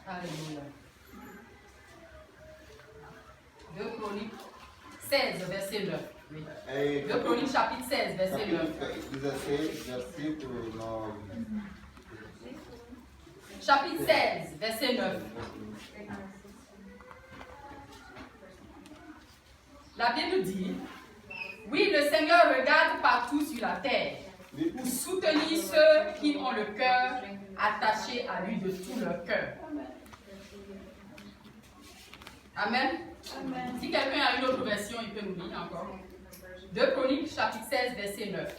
Alléluia. 2 Chroniques 16, verset 9. Oui. 2 Chroniques chapitre 16, verset 9. Chapitre 16, verset 9. La Bible dit, oui, le Seigneur regarde partout sur la terre pour soutenir ceux qui ont le cœur attaché à lui de tout leur cœur. Amen. Amen. Si quelqu'un a une autre version, il peut nous lire encore. 2 Chroniques, chapitre 16, verset 9.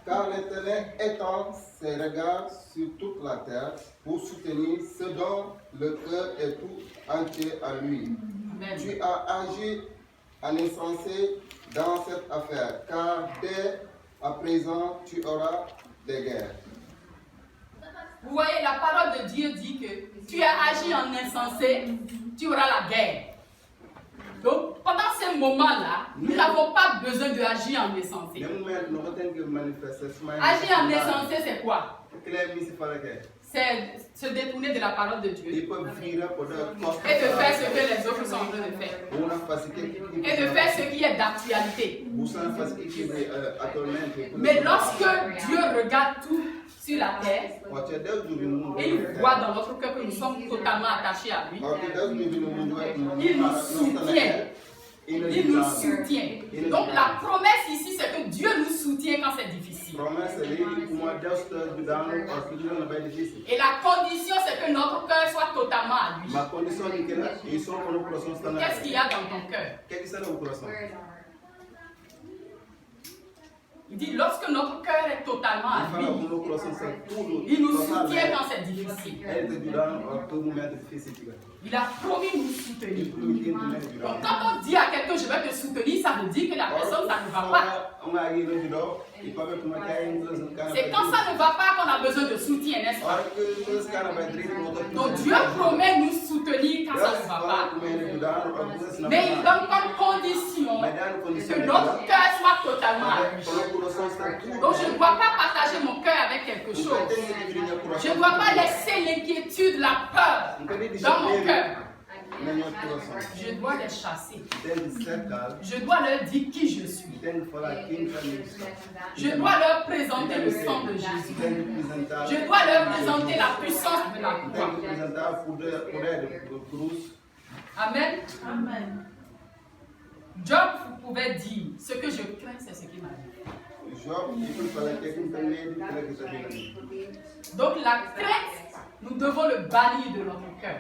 Car l'Éternel étend ses regards sur toute la terre pour soutenir ceux dont le cœur est tout entier à lui. Amen. Tu as agi en insensé dans cette affaire, car dès à présent tu auras des guerres. Vous voyez, la parole de Dieu dit que tu as agi en insensé, tu auras la guerre. Donc, pendant ce moment-là, nous n'avons pas besoin d'agir en insensé. Agir en insensé, c'est quoi? C'est se détourner de la parole de Dieu. Et de faire ce que les autres sont en train de faire. Et de faire ce qui est d'actualité. Mais lorsque Dieu regarde tout sur la terre, et il voit dans notre cœur que nous sommes totalement attachés à lui, il nous soutient. Il nous soutient. Donc la promesse ici, c'est que Dieu nous soutient quand c'est difficile. Et la condition, c'est que notre cœur soit totalement à lui. Qu'est-ce qu'il y a dans ton cœur? Il dit, lorsque notre cœur est totalement à lui, il nous soutient quand c'est difficile. Il a promis de nous soutenir. Donc quand on dit à quelqu'un, je vais te soutenir, ça veut dire que la personne, ça ne va pas. C'est quand ça ne va pas qu'on a besoin de soutien, n'est-ce pas? Donc Dieu promet de nous soutenir quand ça ne va pas. Mais il donne comme condition que notre cœur soit totalement à lui. Donc je ne dois pas partager mon cœur avec quelque chose. Je ne dois pas laisser l'inquiétude, la peur dans mon cœur. Je dois les chasser. Je dois leur dire qui je suis. Je dois leur présenter le sang de Jésus. Je dois leur présenter la puissance de la croix. Amen. Amen. Job pouvait dire, ce que je crains, c'est ce qui m'arrive. Donc la crainte, nous devons le bannir de notre cœur.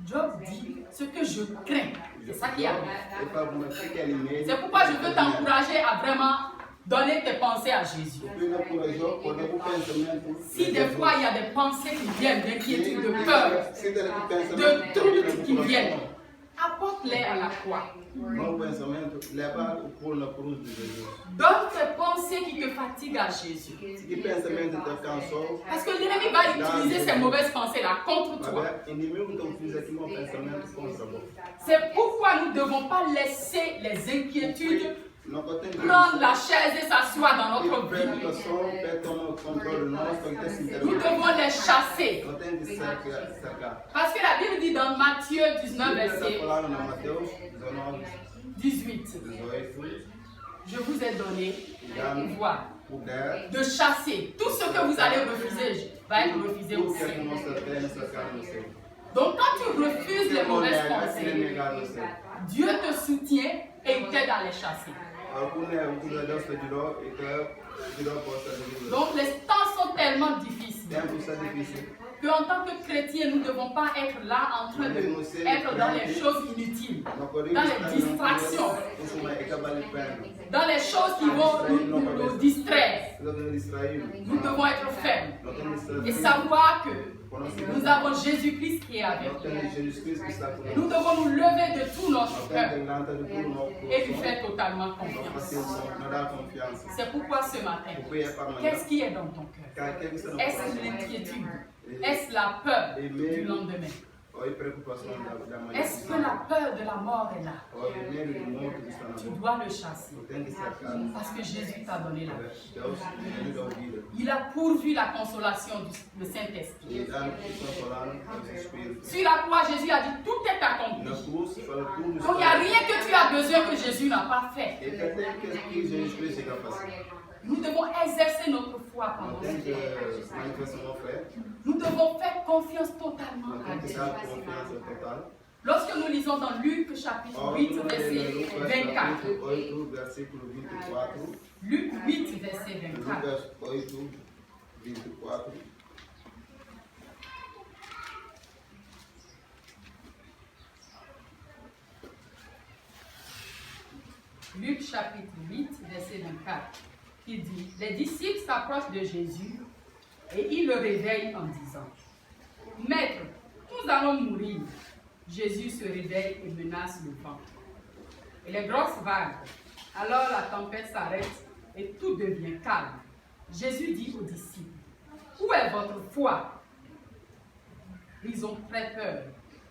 Job dit, ce que je crains, c'est ça qui arrive. C'est pourquoi je veux t'encourager à vraiment donner tes pensées à Jésus. Si des fois il y a des pensées qui viennent, d'inquiétude, de peur, de trucs qui viennent, apporte-les à la croix. Donne tes pensées qui te fatiguent à Jésus. Parce que l'ennemi va utiliser ces mauvaises pensées-là contre toi. C'est pourquoi nous ne devons pas laisser les inquiétudes prendre la chaise et s'asseoir dans notre vie. Nous devons les chasser. Parce que la Bible dit dans Matthieu 19, verset 18, je vous ai donné le pouvoir de chasser. Tout ce que vous allez refuser va être refusé au ciel. Donc quand tu refuses les mauvaises pensées, Dieu te soutient et il t'aide à les chasser. Donc les temps sont tellement difficiles qu'en tant que chrétiens, nous ne devons pas être là en train d'être dans les choses inutiles, dans les distractions, dans les choses qui vont nous distraire. Nous devons être fermes et savoir que nous avons Jésus-Christ qui est avec nous. Nous devons nous lever de tout notre cœur et lui faire totalement confiance. C'est pourquoi ce matin, qu'est-ce qui est dans ton cœur? Est-ce l'inquiétude? Est-ce la peur du lendemain? Est-ce que la peur de la mort est là? Tu dois le chasser. Parce que Jésus t'a donné la vie. Il a pourvu la consolation du Saint-Esprit. Sur la croix, Jésus a dit tout est accompli. Donc il n'y a rien que tu as besoin que Jésus n'a pas fait. Nous devons exercer notre foi pendant ce temps. Nous devons faire confiance totalement à Dieu. Lorsque nous lisons dans Luc chapitre 8, verset 24. Luc 8, verset 24. Luc chapitre 8, verset 24. Qui dit, les disciples s'approchent de Jésus et ils le réveillent en disant, Maître, nous allons mourir. Jésus se réveille et menace le vent et les grosses vagues. Alors la tempête s'arrête et tout devient calme. Jésus dit aux disciples, où est votre foi? Ils ont très peur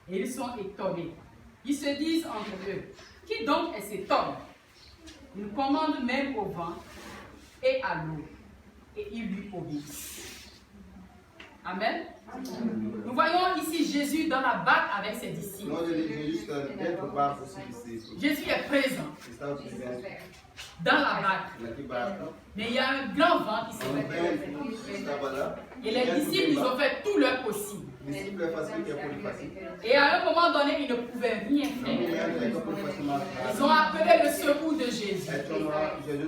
et ils sont étonnés. Ils se disent entre eux, qui donc est cet homme? Il commande même au vent et à l'eau, et il lui obéit. Amen. Nous voyons ici Jésus dans la barque avec ses disciples. Jésus est présent dans la barque. Mais il y a un grand vent qui s'est levé. Et les disciples, ils ont fait tout leur possible. Et à un moment donné, ils ne pouvaient rien faire. Ils ont appelé le secours de Jésus.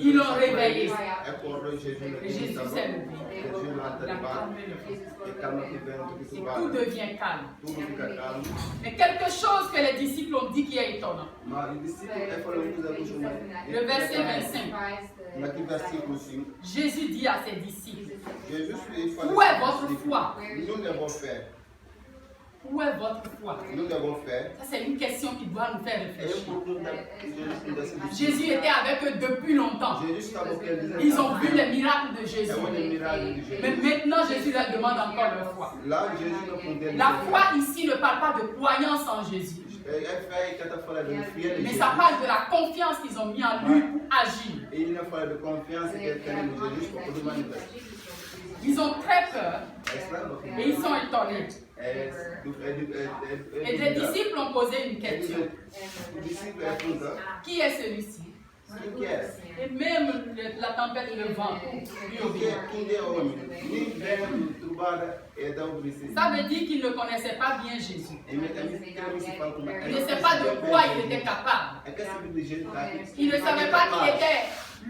Ils l'ont réveillé. Et Jésus s'est levé. Il a calmé le vent. Et tout devient calme. Mais quelque chose que les disciples ont dit qui est étonnant. Le verset 25. Jésus dit à ses disciples, où est votre foi? Où est votre foi? Ça, c'est une question qui doit nous faire réfléchir. Jésus était avec eux depuis longtemps. Ils ont vu les miracles de Jésus. Mais maintenant, Jésus leur demande encore leur foi. La foi ici ne parle pas de croyance en Jésus. Mais ça parle de la confiance qu'ils ont mis en lui pour agir. Ils ont très peur et ils sont étonnés. Et les disciples ont posé une question. Qui est celui-ci? Et même la tempête et le vent lui obéissent. Ça veut dire qu'ils ne connaissaient pas bien Jésus. Ils ne savaient pas de quoi il était capable. Ils ne savaient pas qu'il était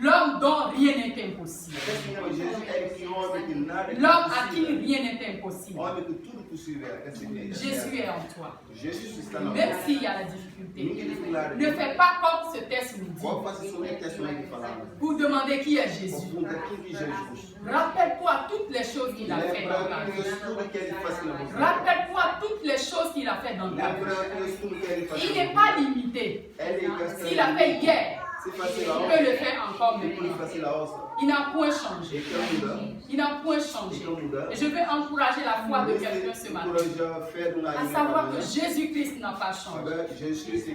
l'homme dont rien n'est impossible. L'homme à qui rien n'est impossible. Jésus est en toi. Même s'il y a la difficulté. Ne fais pas comme ce texte nous dit. Pour demander qui est Jésus. Rappelle-toi toutes les choses qu'il a fait dans ta vie. Rappelle-toi toutes les choses qu'il a fait dans ta vie. Il n'est pas limité. S'il a fait hier, il peut le faire encore maintenant. Il n'a point changé. Il n'a point changé. Et je veux encourager la foi de quelqu'un ce matin. À savoir que Jésus-Christ n'a pas changé.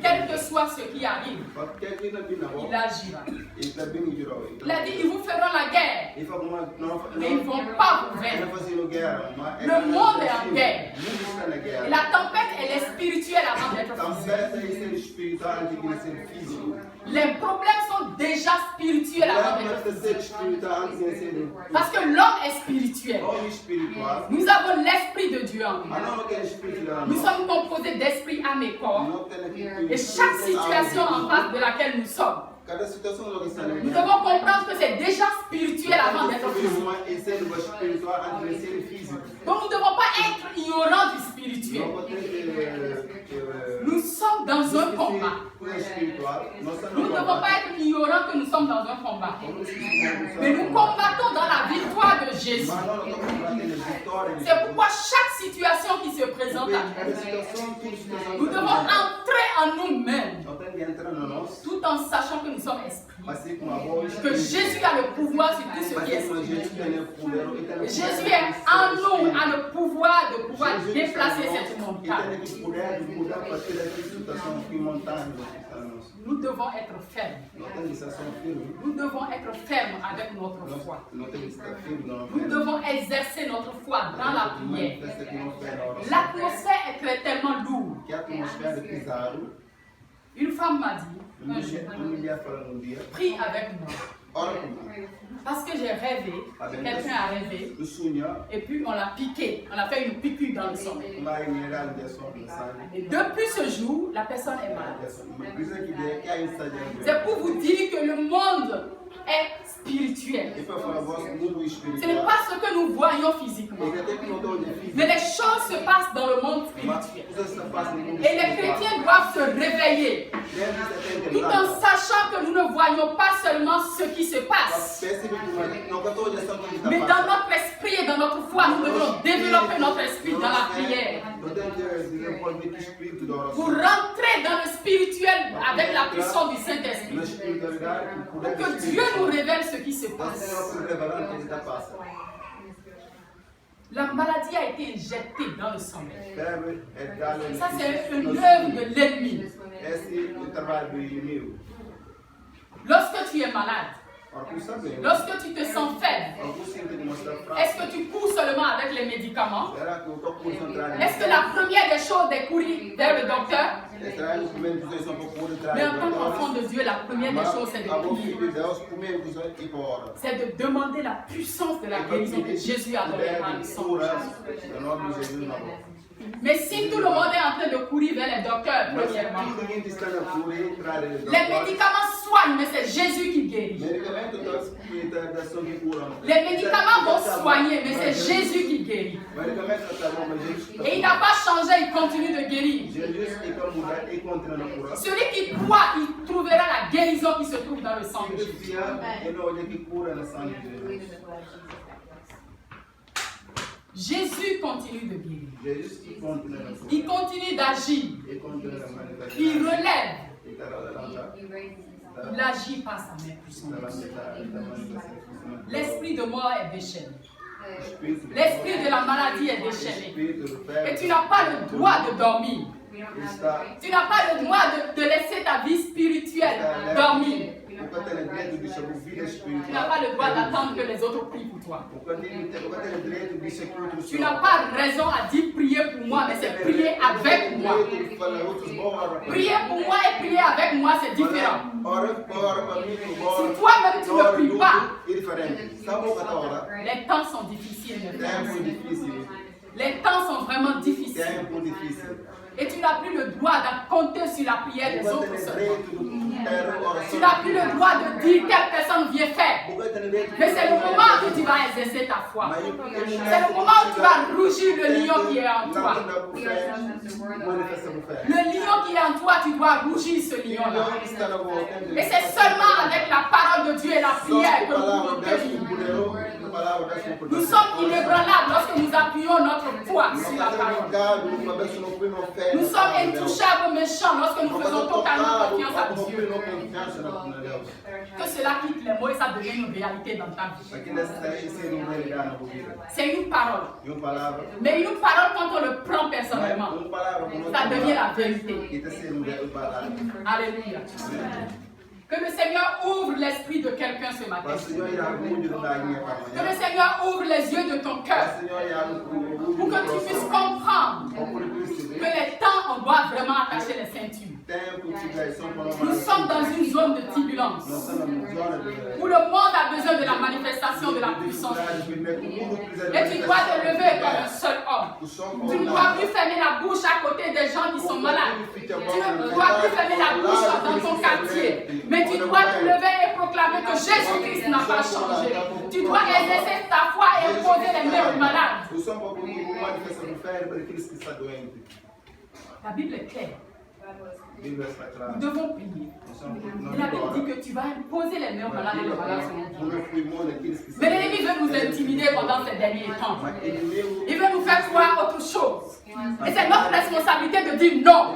Quel que soit ce qui arrive, il agira. Il a dit, ils vous feront la guerre. Mais ils ne vont pas vous vaincre. Le monde est en guerre. Et la tempête, elle est spirituelle avant d'être physique. Les problèmes sont déjà spirituels avant d'être physiques. Parce que l'homme est spirituel. Nous avons l'esprit de Dieu en nous. Nous sommes composés d'esprit, âme et corps. Et chaque situation en face de laquelle nous sommes, nous devons comprendre que c'est déjà spirituel avant d'être physique. Donc nous ne devons pas être ignorants du spirituel. Nous sommes dans un combat. Nous ne devons pas être ignorants que nous sommes dans un combat. Mais nous combattons dans la victoire de Jésus. C'est pourquoi chaque situation qui se présente à nous, nous devons entrer en nous-mêmes, tout en sachant que nous sommes esprits, que Jésus a le pouvoir sur tout ce qui est esprit. Jésus est en nous, a le pouvoir de pouvoir déplacer cette montagne. Nous devons être fermes. Nous devons être fermes avec notre foi. Nous devons exercer notre foi dans la prière. L'atmosphère est tellement lourde. Une femme m'a dit un jour, prie avec moi. Parce que j'ai rêvé, quelqu'un a rêvé, et puis on l'a piqué, on a fait une piqûre dans le sommeil. Et depuis ce jour, la personne est malade. C'est pour vous dire que le monde est spirituel. Ce n'est pas ce que nous voyons physiquement. Mais les choses se passent dans le monde spirituel. Et les chrétiens doivent se réveiller. Tout en sachant que nous ne voyons pas seulement ce qui se passe. Mais dans notre esprit et dans notre foi, nous devons développer notre esprit dans la prière. Pour rentrer dans le spirituel avec la puissance du Saint-Esprit. Pour que Dieu nous révèle ce qui se passe. La maladie a été injectée dans le sommeil. Ça, c'est une œuvre de l'ennemi. Lorsque tu es malade, lorsque tu te sens faible, est-ce que tu cours seulement avec les médicaments? Est-ce que la première des choses est courir vers le docteur? Mais en tant qu'enfant de Dieu, la première des choses, c'est de prier. C'est de demander la puissance de la guérison que Jésus a donnée à son Jésus. Mais si tout le monde est en train de courir vers les docteurs, premièrement, les médicaments soignent, mais c'est Jésus qui guérit. Les médicaments vont soigner, mais c'est Jésus qui guérit. Et il n'a pas changé, il continue de guérir. Celui qui croit, il trouvera la guérison qui se trouve dans le sang de Jésus. Jésus continue de guérir. Il continue d'agir. Il relève. Il agit par sa main puissante. L'esprit de mort est déchaîné. L'esprit de la maladie est déchaîné. Et tu n'as pas le droit de dormir. Tu n'as pas le droit de laisser ta vie spirituelle dormir. Tu n'as pas le droit d'attendre que les autres prient pour toi. Tu n'as pas raison à dire prier pour moi, mais c'est prier avec moi. Prier pour moi et prier avec moi, c'est différent. Si toi-même tu ne pries pas, les temps sont difficiles. Les temps sont vraiment difficiles. Et tu n'as plus le droit de compter sur la prière des autres seulement. Tu n'as plus le droit de dire telle personne vient faire. Mais c'est le moment où tu vas exercer ta foi. C'est le moment où tu vas rougir le lion qui est en toi. Le lion qui est en toi, tu dois rougir ce lion-là. Et c'est seulement avec la parole de Dieu et la prière que nous pouvons tenir. Nous sommes inébranlables lorsque nous appuyons notre foi sur la parole. Nous sommes intouchables méchants lorsque nous faisons totalement confiance à Dieu. Que cela quitte les mots et ça devient une réalité dans ta vie. C'est une parole. Mais une parole, quand on le prend personnellement, ça devient la vérité. Alléluia. Que le Seigneur ouvre l'esprit de quelqu'un ce matin. Que le Seigneur ouvre les yeux de ton cœur. Pour que tu puisses comprendre que les temps, on doit vraiment attacher les ceintures. Nous sommes dans une zone de turbulence où le monde a besoin de la manifestation de la puissance. Et tu dois te lever comme un seul homme. Tu ne dois plus fermer la bouche à côté des gens qui sont malades. Tu ne dois plus fermer la bouche dans ton quartier. Mais tu dois te lever et proclamer que Jésus-Christ n'a pas changé. Tu dois exercer ta foi et imposer les mains aux malades. La Bible est claire. Nous devons prier. Il avait dit que tu vas imposer les mains aux malades et les malades seront. Mais l'ennemi veut nous intimider pendant ces derniers temps. Il veut nous faire croire autre chose. Et c'est notre responsabilité de dire non.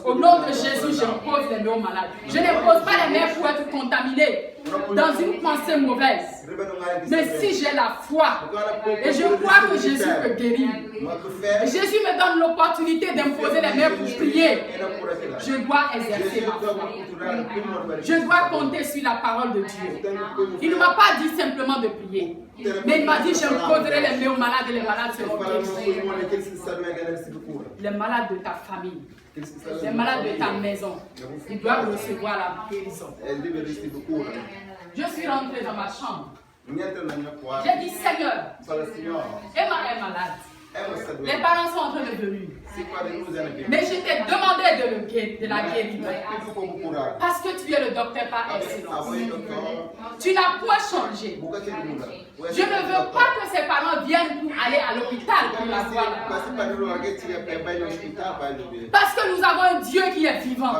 Au nom de Jésus, j'impose les mains aux malades. Je n'impose pas les mains pour être contaminé dans une pensée mauvaise. Mais si j'ai la foi et je crois que Jésus peut guérir, et Jésus me donne l'opportunité d'imposer les mains pour prier, je dois exercer ma foi. Je dois compter sur la parole de Dieu. Il ne m'a pas dit simplement de prier, mais il m'a dit j'imposerai les mains aux malades et les malades seront guéris. Les malades de ta famille, les malades de ta maison, ils doivent recevoir la guérison. Je suis rentré dans ma chambre. J'ai dit Seigneur, Emma est malade. Les parents sont en train de venir. Mais je t'ai demandé de la guérir. Parce que tu es le docteur par excellence. Tu n'as point changé. Je ne veux pas que ses parents viennent pour aller à l'hôpital pour la voir. Parce que nous avons un Dieu qui est vivant.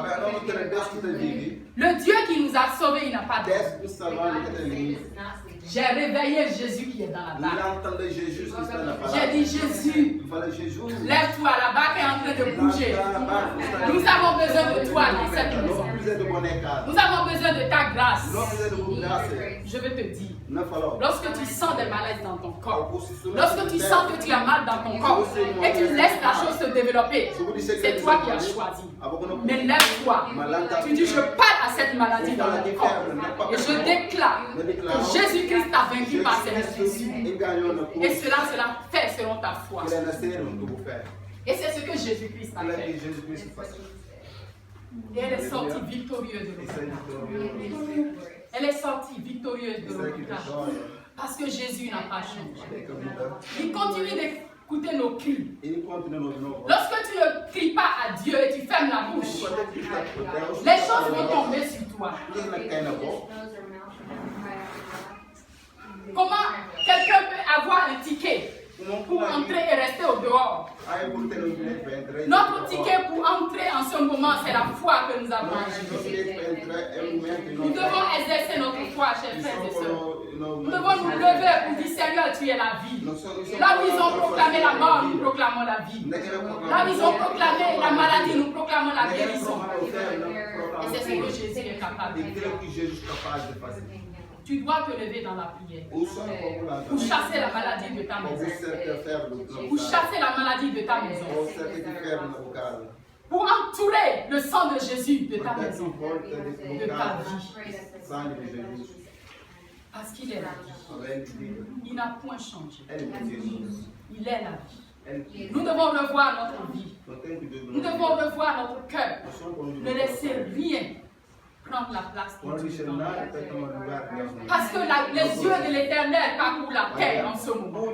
Le Dieu qui nous a sauvés, il n'a pas de. J'ai réveillé Jésus qui est dans la barque. J'ai dit Jésus, lève-toi, la barque est en train de bouger. Nous avons besoin de toi dans cette maison. Nous avons besoin de ta grâce. Je vais te dire, lorsque tu sens des malaises dans ton corps, lorsque tu sens que tu as mal dans ton corps et tu laisses la chose se développer, c'est toi qui as choisi. Mais lève-toi. Tu dis je parle à cette maladie dans mon corps et je déclare que Jésus-Christ a vaincu par ses blessures. Et cela sera fait selon ta foi. Et c'est ce que Jésus-Christ a fait. Et elle est sortie victorieuse de l'hôpital. Elle est sortie victorieuse de l'hôpital. Parce que Jésus n'a pas changé. Il continue d'écouter nos cris. Lorsque tu ne cries pas à Dieu et tu fermes la bouche, les choses vont tomber sur toi. Comment quelqu'un peut avoir un ticket pour entrer et rester au dehors? Notre ticket pour entrer en ce moment, c'est la foi que nous avons en Jésus. Nous devons exercer notre foi, chers frères et sœurs. Nous devons nous lever pour dire Seigneur, tu es la vie. Là où ils ont proclamé la mort, nous proclamons la vie. Là où ils ont proclamé la maladie, nous proclamons la guérison. Et c'est ce que Jésus est capable de faire. Tu dois te lever dans la prière pour chasser la maladie de ta maison. Pour chasser la maladie de ta maison. Pour entourer le sang de Jésus de ta maison, de ta vie. Parce qu'il est la vie. Il n'a point changé. Il est la vie. Nous devons revoir notre vie. Nous devons revoir notre cœur. Ne laisser rien prendre la place de Dieu. Parce que les yeux de l'Éternel parcourent la terre en ce moment.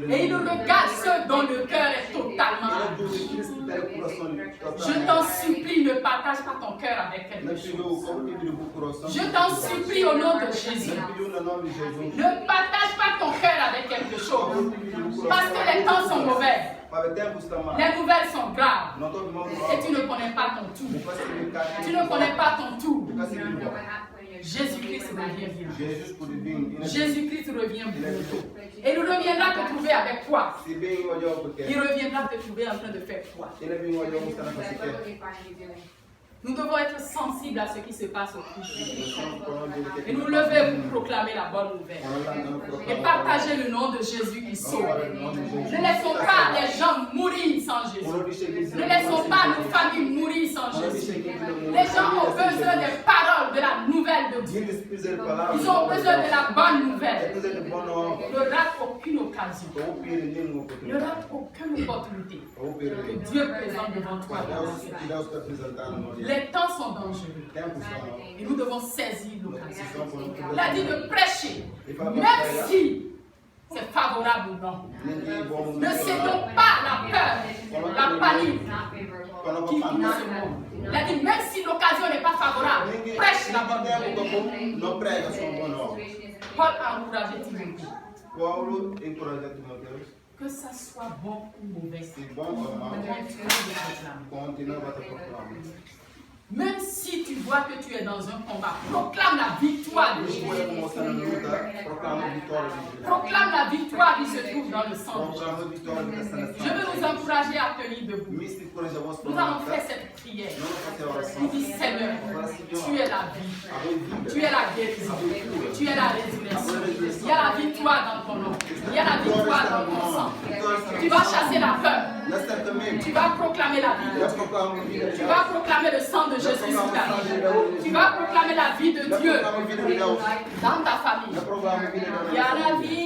Et il regarde ceux dont le cœur est totalement arraché. Je t'en supplie, ne partage pas ton cœur avec quelque chose. Je t'en supplie au nom de Jésus. Ne partage pas ton cœur avec quelque chose. Parce que les temps sont mauvais. Les nouvelles sont graves. Et tu ne connais pas ton tour. Tu ne connais pas ton tour. Jésus-Christ revient bientôt. Jésus-Christ revient bientôt. Et il reviendra te trouver avec quoi? Il reviendra te trouver en train de faire quoi? Nous devons être sensibles à ce qui se passe autour de nous. Et nous lever pour proclamer la bonne nouvelle. Et partager le nom de Jésus qui sauve. Ne laissons pas les gens mourir sans Jésus. Ne laissons pas nos familles mourir sans Jésus. Les gens ont besoin des paroles de la nouvelle de Dieu. Ils ont besoin de la bonne nouvelle. Ne rate aucune occasion. Ne rate aucune opportunité que Dieu présente devant toi. Les temps sont dangereux et nous devons saisir l'occasion. Il a dit de prêcher, même si c'est favorable ou non. Ne cédons pas la peur, la panique qui nous semonde. Il a dit même si l'occasion n'est pas favorable, prêche la bonne nouvelle. Paul a encouragé Timothée Que ça soit bon ou mauvais. C'est bon ou mal. Continue à te proclamer. Même si tu vois que tu es dans un combat, proclame la victoire de Jésus. Proclame la victoire qui se trouve dans le sang de Jésus. Je veux nous encourager à tenir debout. Nous allons faire cette prière. Nous disons, Seigneur, tu es la vie, tu es la guérison, tu es la résurrection. Il y a la victoire dans ton nom. Il y a la victoire dans ton sang. Tu vas chasser la peur. Tu vas proclamer la vie. Tu vas proclamer le sang de Jésus sur ta vie. Tu vas proclamer la vie de Dieu dans ta famille. Il y a la vie.